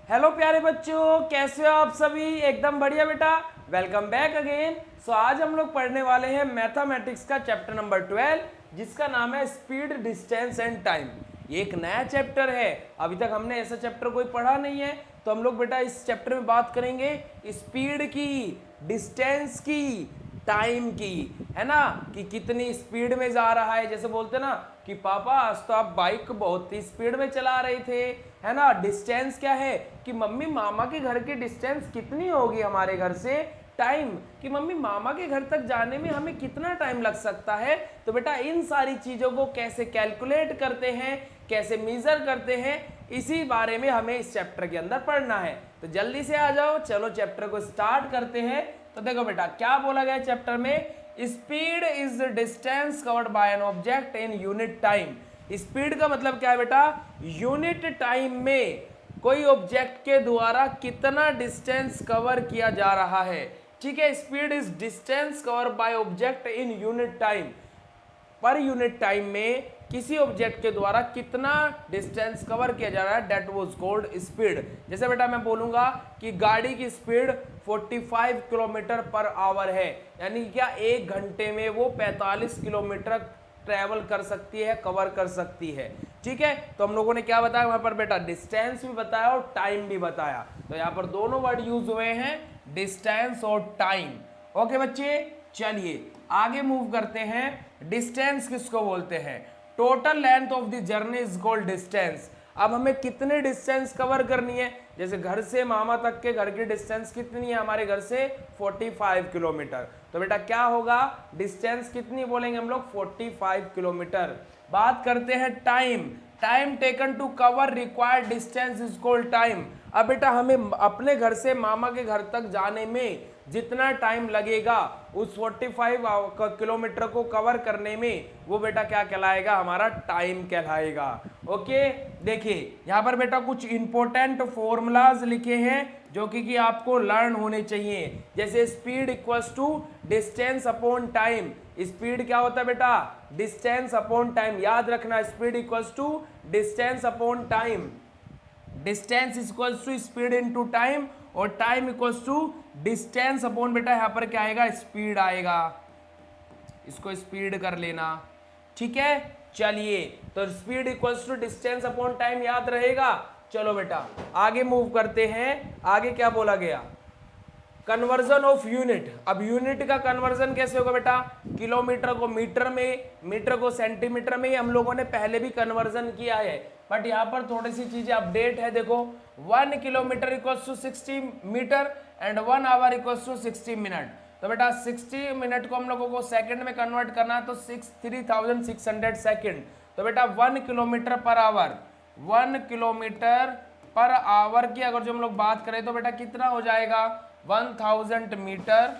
Hello प्यारे बच्चों, कैसे हो आप सभी? एकदम बढ़िया बेटा, वेलकम बैक अगेन। सो आज हम लोग पढ़ने वाले हैं मैथमेटिक्स का चैप्टर नंबर 12, जिसका नाम है स्पीड, डिस्टेंस एंड टाइम। ये एक नया चैप्टर है, अभी तक हमने ऐसा चैप्टर कोई पढ़ा नहीं है। तो हम लोग बेटा इस चैप्टर में बात करेंगे स्पीड की, डिस्टेंस की, टाइम की, है ना, कि कितनी स्पीड में जा रहा है। जैसे बोलते ना कि पापा आज तो आप बाइक बहुत ही स्पीड में चला रहे थे, है ना। डिस्टेंस क्या है कि मम्मी मामा के घर की डिस्टेंस कितनी होगी हमारे घर से। टाइम कि मम्मी मामा के घर तक जाने में हमें कितना टाइम लग सकता है। तो बेटा इन सारी चीजों को कैसे कैलकुलेट करते हैं, कैसे मेजर करते हैं, इसी बारे में हमें इस चैप्टर के अंदर पढ़ना है। तो जल्दी से आ जाओ, चलो चैप्टर को स्टार्ट करते हैं। तो देखो बेटा क्या बोला गया चैप्टर में, speed is the distance covered by an object in unit time. Speed का मतलब क्या है बेटा, यूनिट टाइम में कोई ऑब्जेक्ट के द्वारा कितना डिस्टेंस कवर किया जा रहा है। ठीक है, speed is distance cover by object in unit time. Per unit time में किसी ऑब्जेक्ट के द्वारा कितना डिस्टेंस कवर किया जा रहा है, दैट वाज कॉल्ड स्पीड। जैसे बेटा मैं बोलूंगा कि गाड़ी की स्पीड 45 किलोमीटर पर आवर है, यानी क्या एक घंटे में वो 45 किलोमीटर ट्रेवल कर सकती है, कवर कर सकती है। ठीक है, तो हम लोगों ने क्या बताया वहां पर बेटा, डिस्टेंस भी बताया और टाइम भी बताया। तो यहाँ पर दोनों वर्ड यूज हुए हैं, डिस्टेंस और टाइम। ओके बच्चे, चलिए आगे मूव करते हैं। डिस्टेंस किसको बोलते हैं? Total length of the journey is called distance. अब हमें कितने डिस्टेंस कवर करनी है, जैसे घर से मामा तक के घर की डिस्टेंस कितनी है हमारे घर से, 45 किलोमीटर। तो बेटा क्या होगा, डिस्टेंस कितनी बोलेंगे हम लोग, 45 किलोमीटर। बात करते हैं time. Time taken to cover required distance is called time. अब बेटा हमें अपने घर से मामा के घर तक जाने में जितना टाइम लगेगा उस 45 किलोमीटर को कवर करने में, वो बेटा क्या कहलाएगा, हमारा टाइम कहलाएगा। ओके, देखिए यहाँ पर बेटा कुछ इंपॉर्टेंट फॉर्मूलाज लिखे हैं जो कि आपको लर्न होने चाहिए। जैसे speed equals to distance upon time. Speed क्या होता है बेटा, डिस्टेंस अपॉन टाइम। याद रखना, speed equals to distance upon time. Distance equals to speed into time, और time equals to distance upon बेटा यहाँ पर क्या आएगा, स्पीड आएगा। इसको स्पीड कर लेना, ठीक है। चलिए, तो speed equals to distance upon time याद रहेगा। चलो बेटा आगे मूव करते हैं। आगे क्या बोला गया, कन्वर्जन ऑफ यूनिट। अब यूनिट का कन्वर्जन कैसे होगा बेटा, किलोमीटर को मीटर में, मीटर को सेंटीमीटर में, हम लोगों ने पहले भी कन्वर्जन किया है, बट यहाँ पर थोड़ी सी चीजें अपडेट है। देखो 1 kilometre equals to 60 metre and 1 hour equals to 60 minute. तो बेटा 60 मिनट को हम लोगों को सेकंड में कन्वर्ट करना है, तो 3600 सेकंड। तो बेटा 1 kilometre per our, 1 kilometre per our की अगर जो हम लोग बात करें तो बेटा कितना हो जाएगा, 1000 मीटर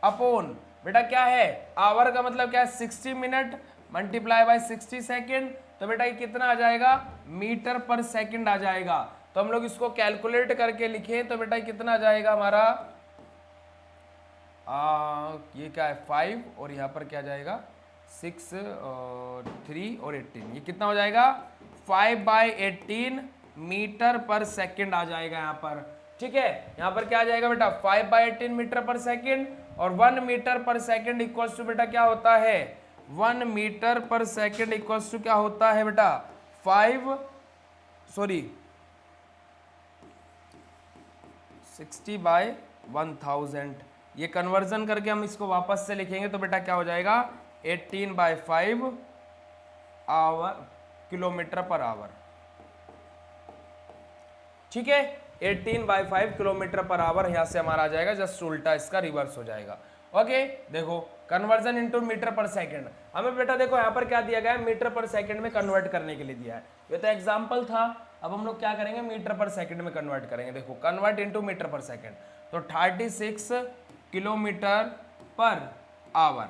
अपॉन बेटा क्या है, आवर का मतलब क्या है, 60 मिनट मल्टीप्लाई बाय 60 सेकेंड। तो बेटा ये कितना आ जाएगा, मीटर पर सेकंड आ जाएगा। तो हम लोग इसको कैलकुलेट करके लिखें तो बेटा कितना आ जाएगा हमारा, ये क्या है 5 और यहाँ पर क्या जाएगा 6 और 3 और 18, ये कितना हो जाएगा 5/18 मीटर पर सेकंड आ जाएगा यहाँ पर। ठीक है, यहाँ पर क्या आ जाएगा बेटा 5/18 मीटर पर सेकंड, और 1 metre per second equals to बेटा क्या होता है, 1 metre per second equals to क्या होता है बेटा 60/1000। ये कन्वर्जन करके हम इसको वापस से लिखेंगे तो बेटा क्या हो जाएगा 18/5 आवर, किलोमीटर पर आवर। ठीक है, 18/5 किलोमीटर पर आवर यहाँ से हमारा आ जाएगा, जस्ट उल्टा इसका रिवर्स हो जाएगा। ओके, देखो conversion into metre per second. हमें बेटा देखो यहाँ पर क्या दिया गया है, मीटर पर सेकंड में कन्वर्ट करने के लिए दिया है। ये तो एग्जाम्पल था, अब हम लोग क्या करेंगे, मीटर पर सेकंड में कन्वर्ट करेंगे। देखो convert into metre per second, तो 36 किलोमीटर पर आवर।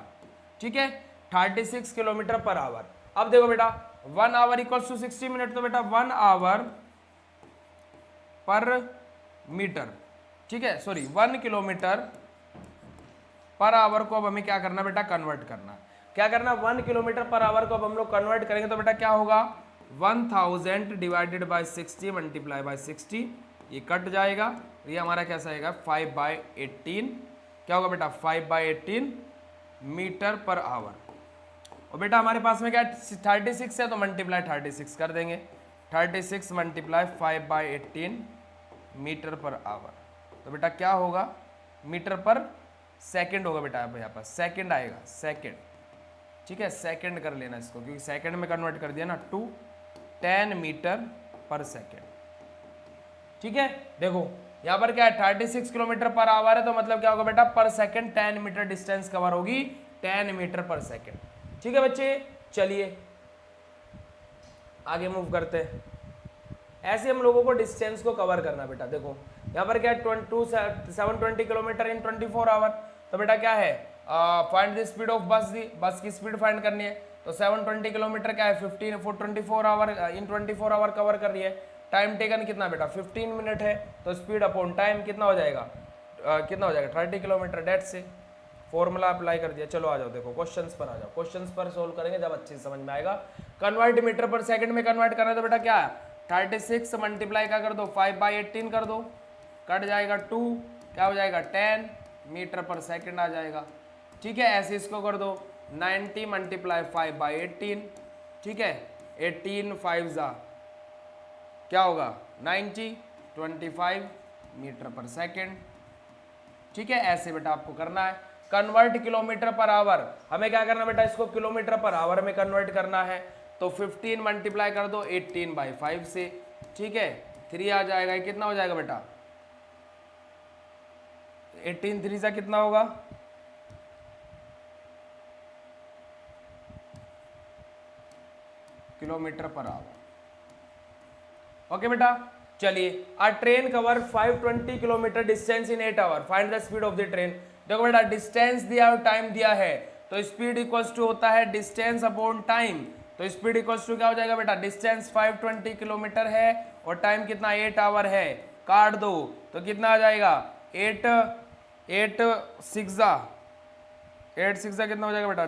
ठीक है, 36 किलोमीटर पर आवर। अब देखो बेटा 1 आवर इक्वल्स टू 60 मिनट, तो बेटा 1 आवर पर मीटर, ठीक है, सॉरी 1 किलोमीटर पर आवर को अब हमें क्या करना बेटा, कन्वर्ट करना। क्या करना, 1 किलोमीटर पर आवर को अब हम लोग कन्वर्ट करेंगे तो बेटा क्या होगा 1000 डिवाइडेड बाय 60 मल्टीप्लाई बाय 60, ये कट जाएगा, ये हमारा कैसा आएगा 5/18, क्या होगा बेटा 5/18 मीटर पर आवर। और बेटा हमारे पास में क्या 36 है तो मल्टीप्लाई 36 कर देंगे, 36 मल्टीप्लाई 5/18 मीटर पर आवर। तो बेटा क्या होगा मीटर पर सेकंड होगा बेटा, यहाँ पर सेकंड आएगा, सेकंड, ठीक है सेकंड कर लेना इसको, क्योंकि सेकंड में कन्वर्ट कर दिया ना, टू 10 मीटर पर सेकंड, ठीक है। देखो यहाँ पर क्या है 36 किलोमीटर पर आवर है, तो मतलब क्या होगा बेटा पर सेकंड 10 मीटर डिस्टेंस कवर होगी, 10 मीटर पर सेकंड, ठीक है बच्चे। चलिए आगे मूव करते हैं। ऐसे हम लोगों को डिस्टेंस को कवर करना बेटा। देखो यहाँ पर क्या है 720 किलोमीटर इन 24 आवर, तो बेटा क्या है फाइंड द स्पीड ऑफ बस, दी बस की स्पीड फाइंड करनी है, तो 720 किलोमीटर क्या है 24 आवर इन 24 आवर कवर कर रही है। टाइम टेकन कितना बेटा 15 मिनट है, तो स्पीड अपॉन टाइम कितना हो जाएगा, कितना हो जाएगा 30 किलोमीटर, डेट से फॉर्मूला अप्लाई कर दिया। चलो आ जाओ, देखो क्वेश्चंस पर आ जाओ, क्वेश्चंस पर सोल्व करेंगे जब अच्छे से समझ में आएगा। कन्वर्ट मीटर पर सेकंड में कन्वर्ट करना है, तो बेटा क्या है 36 मल्टीप्लाई का कर दो 5/18 कर दो, कट जाएगा 2, क्या हो जाएगा 10 मीटर पर सेकंड आ जाएगा, ठीक है। ऐसे इसको कर दो 90 मल्टीप्लाई 5/18, ठीक है 18 5 जा क्या होगा 90, 25 मीटर पर सेकंड, ठीक है। ऐसे बेटा आपको करना है। कन्वर्ट किलोमीटर पर आवर, हमें क्या करना बेटा इसको किलोमीटर पर आवर में कन्वर्ट करना है, तो 15 मल्टीप्लाई कर दो 18/5 से, ठीक है 3 आ जाएगा, कितना हो जाएगा बेटा 18 3 से कितना होगा किलोमीटर पर आवर, ओके बेटा। चलिए a train cover 520 kilometre distance in 8 hour, find the speed of the train. देखो बेटा डिस्टेंस दिया और टाइम दिया है, तो स्पीड इक्वल्स टू होता है डिस्टेंस अपॉन टाइम, तो स्पीड इक्वल्स टू क्या हो जाएगा बेटा डिस्टेंस 520 किलोमीटर है और टाइम कितना 8 आवर है, काट दो तो कितना आ जाएगा 8 6 कितना हो जाएगा बेटा,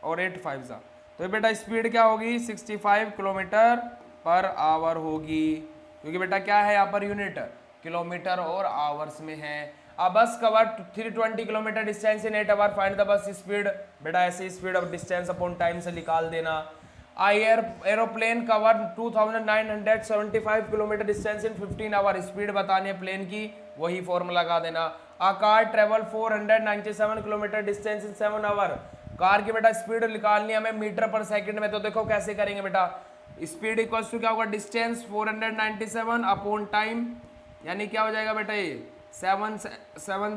और 8 5 जा, तो बेटा स्पीड क्या होगी 65 किलोमीटर पर आवर होगी, क्योंकि बेटा क्या है यहाँ पर यूनिट किलोमीटर और आवर्स में है। अब bus cover 320 kilometre distance in 8 hour, find the bus speed, बेटा ऐसे speed of distance upon time से निकाल देना। Aeroplane cover 2975 kilometre distance in 15 hour, speed बतानी है प्लेन की, वही फॉर्मूला लगा देना। A car travel 497 kilometre distance in 7 hour, car की बेटा स्पीड निकालनी है हमें मीटर पर सेकंड में, तो देखो कैसे करेंगे बेटा, स्पीड इक्वल्स टू क्या होगा डिस्टेंस 497 अपॉन टाइम, यानी क्या हो जाएगा बेटा ये 7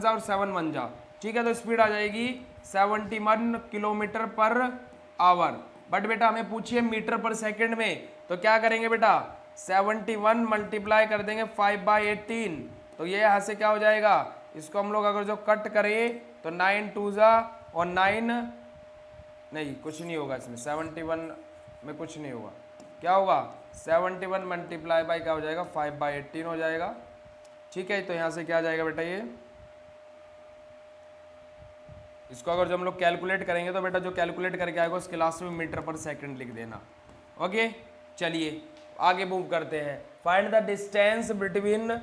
जा और 7 1 जा, ठीक है, तो स्पीड आ जाएगी 71 किलोमीटर पर आवर। बट बेटा हमें पूछिए मीटर पर सेकंड में, तो क्या करेंगे बेटा 71 मल्टीप्लाई कर देंगे 5/18, तो ये यहाँ से क्या हो जाएगा, इसको हम लोग अगर जो कट करें तो 9 2 जा और 9 नहीं कुछ नहीं होगा इसमें, 71 में कुछ नहीं होगा, क्या होगा 71 मल्टीप्लाई बाई क्या हो जाएगा 5/18 हो जाएगा, ठीक है। तो यहाँ से क्या आ जाएगा बेटा ये, इसको अगर जो हम लोग कैलकुलेट करेंगे तो बेटा जो कैलकुलेट करके आएगा उसके लास्ट में मीटर पर सेकंड लिख देना, ओके। चलिए आगे मूव करते हैं। Find the distance between,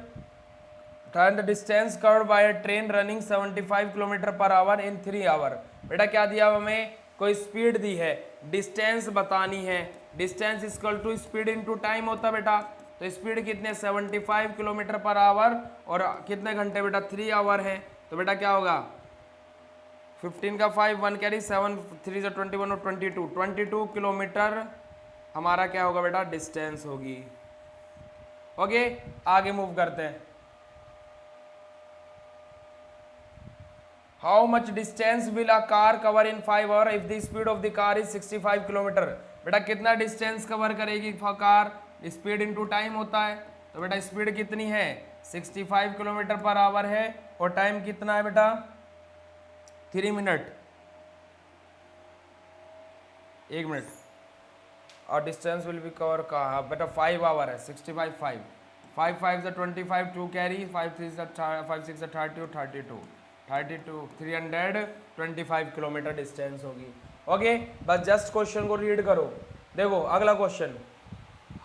find the distance covered by a train running 75 kilometre per hour in 3 hour. बेटा क्या दिया हमें, कोई स्पीड दी है, डिस्टेंस बतानी है, distance equal to speed into time होता है बेटा, तो स्पीड कितने 75 किलोमीटर पर आवर और कितने घंटे बेटा 3 आवर है, तो बेटा क्या होगा 15 का 5 1 कैरी 7 3 से 21 और 22 किलोमीटर हमारा क्या होगा बेटा डिस्टेंस होगी, ओके। आगे मूव करते हैं। How much distance will a car cover in 5 our if the speed of the car is 65 kilometre. बेटा कितना डिस्टेंस कवर करेगी कार, स्पीड इनटू टाइम होता है, तो बेटा स्पीड कितनी है 65 किलोमीटर पर आवर है और टाइम कितना है बेटा 3 मिनट, 1 मिनट, और डिस्टेंस विल बी कवर का बेटा 5 आवर है 65 5 5 5 से 25 2 कैरी 5 3 से 5 6 से 30 32 325 किलोमीटर डिस्टेंस होगी, ओके। बस जस्ट क्वेश्चन को रीड करो। देखो अगला question,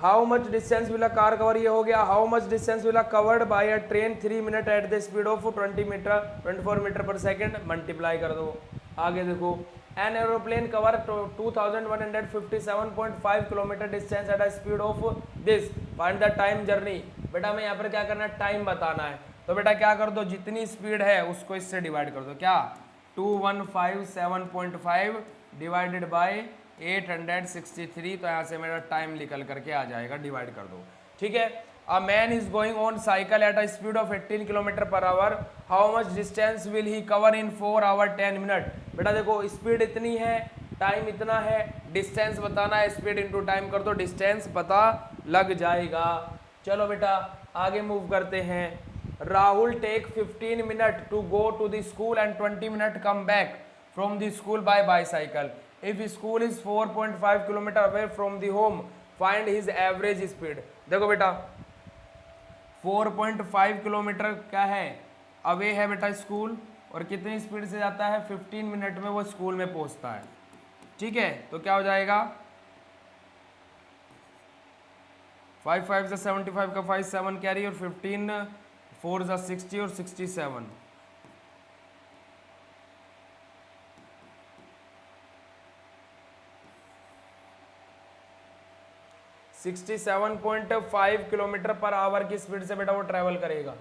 how much distance will a car cover, ये हो गया। How much distance will a covered by a train 3 minute at the speed of 24 metre per second, multiply कर दो। आगे देखो, an aeroplane cover 2157.5 kilometre distance at a speed of this, find the time journey. बेटा मैं यहाँ पर क्या करना है, टाइम बताना है। तो बेटा क्या कर दो, जितनी स्पीड है उसको इससे डिवाइड कर दो। क्या 2157.5 डिवाइडेड बाय 863, तो यहाँ से मेरा टाइम निकल करके आ जाएगा, डिवाइड कर दो। ठीक है। A man is going on cycle at a speed of 18 kilometre per hour, how much distance will he cover in 4 hour 10 minute. बेटा देखो, स्पीड इतनी है, टाइम इतना है, डिस्टेंस बताना है, स्पीड इंटू टाइम कर दो, डिस्टेंस पता लग जाएगा। चलो बेटा आगे मूव करते हैं। Rahul take 15 minute to go to the school and 20 minute come back from the school by bicycle. If school is 4.5 kilometre away from the home, find his average speed. देखो बेटा 4.5 किलोमीटर क्या है, अवे है बेटा school, और कितनी speed से जाता है, 15 मिनट में वो स्कूल में पहुंचता है। ठीक है, तो क्या हो जाएगा, 5 5 से 75 का 5 7 कैरी, और 15 4 जा 60 और 67। 67.5 किलोमीटर पर आवर की स्पीड से बेटा वो ट्रेवल करेगा।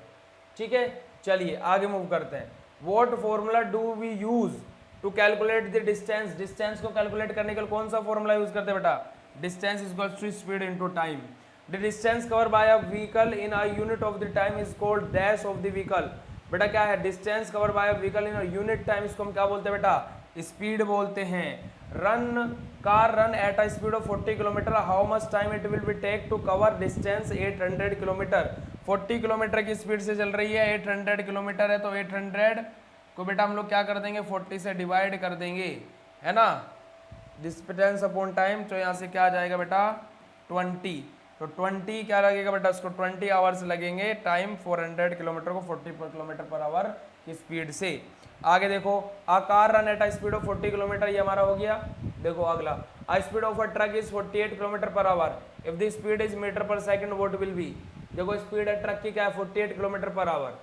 ठीक है, चलिए आगे मूव करते हैं। What formula do we use to calculate the distance, distance को कैलकुलेट करने के लिए कौन सा फॉर्मूला यूज करते हैं बेटा, distance is equal to speed into time. The distance cover by a vehicle in a unit of the time is called dash of the vehicle. बेटा क्या है, distance cover by a vehicle in a unit time, इसको हम क्या बोलते हैं बेटा, speed बोलते हैं। Run car run at a speed of 40 kilometre, how much time it will be take to cover distance 800 kilometre. 40 kilometre की स्पीड से चल रही है, 800 किलोमीटर है, तो 800 को बेटा हम लोग क्या कर देंगे, 40 से डिवाइड कर देंगे, है ना, डिस्टेंस अपॉन टाइम। तो यहाँ से क्या आ जाएगा बेटा 20, तो 20 क्या लगेगा बेटा, उसको 20 आवर्स लगेंगे, टाइम 400 किलोमीटर को 40 किलोमीटर पर आवर की स्पीड से। आगे देखो, a car run at a speed of 40 kilometer, ये हमारा हो गया। देखो अगला, a speed of a truck is 48 kilometer per hour, if the speed is meter per second what will be. देखो स्पीड है ट्रक की क्या है, 48 kilometer per our,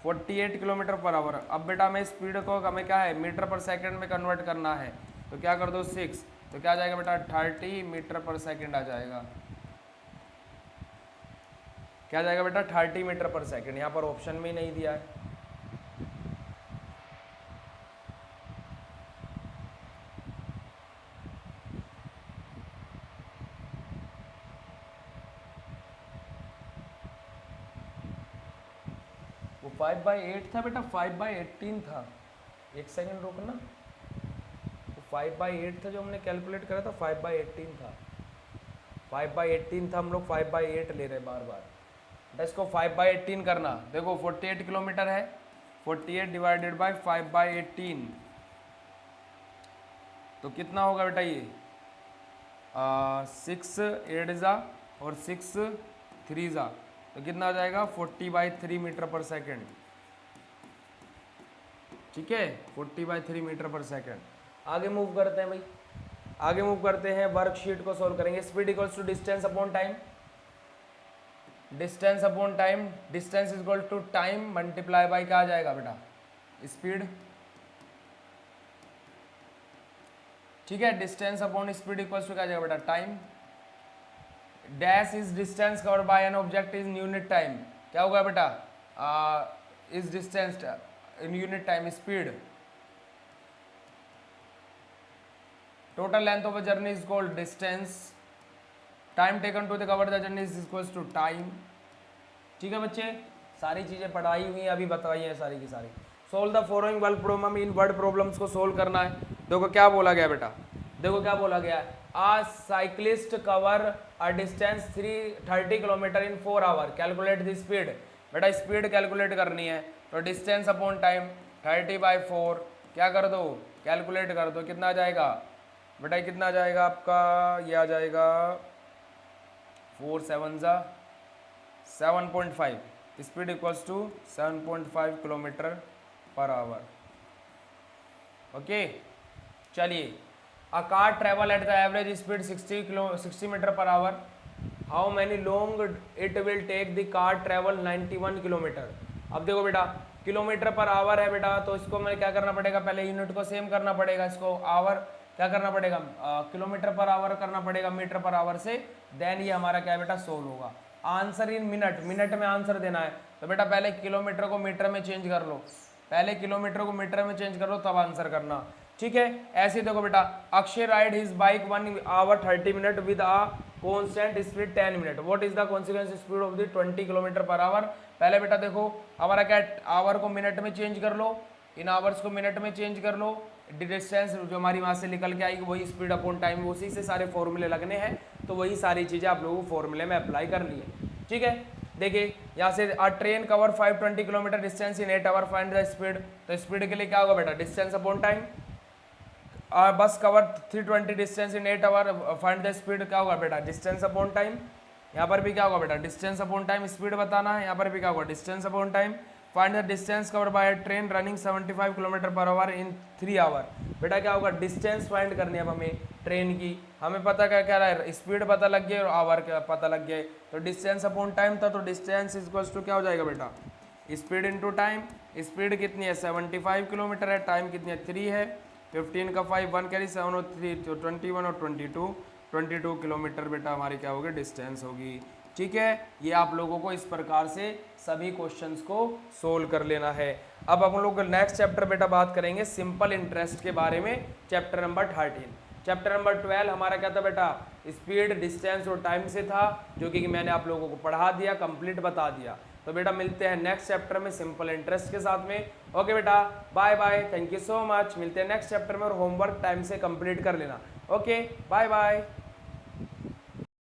48 kilometer per our. अब बेटा हमें स्पीड को हमें क्या है, मीटर पर सेकंड में कन्वर्ट करना है, तो क्या कर दो 6, तो क्या आ जाएगा बेटा 30 मीटर पर सेकंड आ जाएगा। क्या आ जाएगा बेटा 30 मीटर पर सेकंड, यहाँ पर ऑप्शन में ही नहीं दिया है। वो 5/8 था बेटा, 5/18 था, एक सेकंड रुकना, वो 5/8 था जो हमने कैलकुलेट करा था, 5/18 था, 5/18 था, हम लोग 5/8 ले रहे बार बार। बेटा इसको 5/18 करना, देखो 48 किलोमीटर है, 48 डिवाइडेड बाई 5/18, तो कितना होगा बेटा ये 6 8 जा और 6 3 जा, तो कितना आ जाएगा 40/3 मीटर पर सेकंड। ठीक है, 40/3 मीटर पर सेकंड। आगे मूव करते हैं भाई, आगे मूव करते हैं, वर्कशीट को सॉल्व करेंगे। Speed equals to distance upon time, distance upon time, distance is equal to time multiply by क्या आ जाएगा बेटा, स्पीड। ठीक है, distance upon speed equals to क्या आ जाएगा बेटा, time. Dash is distance covered by an object is unit time, क्या होगा बेटा, is distance in unit time, speed. Total length of a journey is called distance, time taken to the cover the journey is equals to time. ठीक है बच्चे, सारी चीजें पढ़ाई हुई हैं, अभी बताई हैं सारी की सारी। Solve the following word problem, in word problems को सोल्व करना है। देखो क्या बोला गया बेटा, देखो क्या बोला गया, a cyclist cover a distance 30 kilometer in 4 hour, calculate the speed. बेटा स्पीड कैलकुलेट करनी है, तो डिस्टेंस अपॉन टाइम 30/4 क्या कर दो, कैलकुलेट कर दो, कितना आ जाएगा बेटा, कितना आ जाएगा आपका, ये आ जाएगा 4 7 जा 7.5, speed equals to 7.5 kilometer per hour. Okay, चलिए, a car travel at the average speed 60 meter per hour, how many long it will take the car travel 91 kilometer. अब देखो बेटा किलोमीटर पर आवर है बेटा, तो इसको मैं क्या करना पड़ेगा, पहले यूनिट को सेम करना पड़ेगा, इसको आवर क्या करना पड़ेगा, किलोमीटर पर आवर करना पड़ेगा मीटर पर आवर से, देन ये हमारा क्या है बेटा सोल्व होगा। आंसर इन मिनट, मिनट में आंसर देना है, तो बेटा पहले किलोमीटर को मीटर में चेंज कर लो, पहले किलोमीटर को मीटर में चेंज कर लो तब आंसर करना, ठीक है। ऐसे देखो बेटा Akshay ride his bike 1 hour 30 minute with a constant speed 10 minute, what is the consequence speed of the 20 kilometre per hour. पहले बेटा देखो हमारा क्या आवर को मिनट में चेंज कर लो, इन आवर्स को मिनट में चेंज कर लो, डिस्टेंस जो हमारी वहां से निकल के आएगी वही स्पीड अपॉन टाइम, उसी से सारे फॉर्मूले लगने हैं, तो वही सारी चीजें आप लोगों को फॉर्मूले में अप्लाई कर लिए, ठीक है। देखिए यहाँ से a train cover 520 kilometre distance in 8 hour, find the speed, तो स्पीड के लिए क्या होगा बेटा distance upon time. Bus cover 320 distance in 8 hour, find the speed, क्या होगा बेटा डिस्टेंस अपॉन टाइम। यहाँ पर भी क्या होगा बेटा डिस्टेंस अपॉन टाइम, स्पीड बताना है, यहाँ पर भी क्या होगा distance upon time. Find the distance cover by train running 75 kilometre per hour in 3 hour, बेटा क्या होगा डिस्टेंस फाइंड करनी है अब हमें ट्रेन की, हमें पता क्या क्या रहा है, स्पीड पता लग गई और आवर का पता लग गया, तो डिस्टेंस अपॉन टाइम था, तो डिस्टेंस इक्वल्स टू क्या हो जाएगा बेटा स्पीड इनटू टाइम। स्पीड कितनी है 75 किलोमीटर है, टाइम कितनी है 3 है, 15 का 5 1 कैरी 7 और 3 तो 21 और 22 किलोमीटर बेटा हमारी क्या होगी डिस्टेंस होगी, ठीक है। ये आप लोगों को इस प्रकार से सभी क्वेश्चंस को सोल्व कर लेना है। अब हम लोग नेक्स्ट चैप्टर बेटा बात करेंगे सिंपल इंटरेस्ट के बारे में, चैप्टर नंबर 13। चैप्टर नंबर 12 हमारा क्या था बेटा स्पीड डिस्टेंस और टाइम से था, जो कि मैंने आप लोगों को पढ़ा दिया, कंप्लीट बता दिया। तो बेटा मिलते हैं नेक्स्ट चैप्टर में सिंपल इंटरेस्ट के साथ में। ओके बेटा bye bye, thank you so much, मिलते हैं नेक्स्ट चैप्टर में, और होमवर्क टाइम से कंप्लीट कर लेना। Okay bye bye.